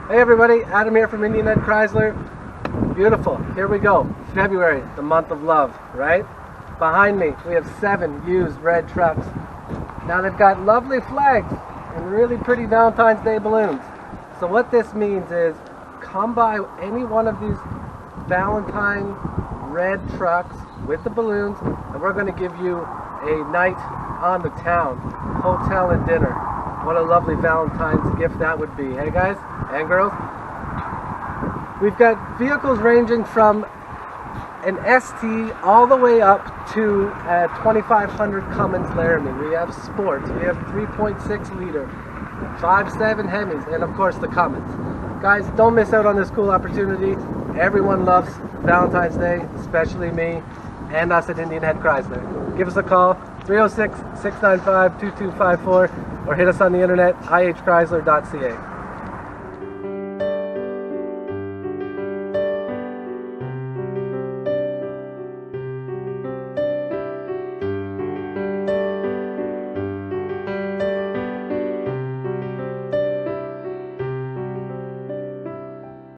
Hey everybody, Adam here from Indian Head Chrysler. Beautiful, here we go. February, the month of love, right? Behind me, we have 7 used red trucks. Now they've got lovely flags and really pretty Valentine's Day balloons. So what this means is, come by any one of these Valentine red trucks with the balloons, and we're going to give you a night on the town, hotel and dinner. What a lovely Valentine's gift that would be, hey guys and girls? We've got vehicles ranging from an ST all the way up to a 2500 Cummins Laramie. We have sports, we have 3.6 liter, 5.7 Hemis, and of course the Cummins. Guys, don't miss out on this cool opportunity. Everyone loves Valentine's Day, especially me and us at Indian Head Chrysler. Give us a call, 306-695-2254, or hit us on the internet, ihchrysler.ca.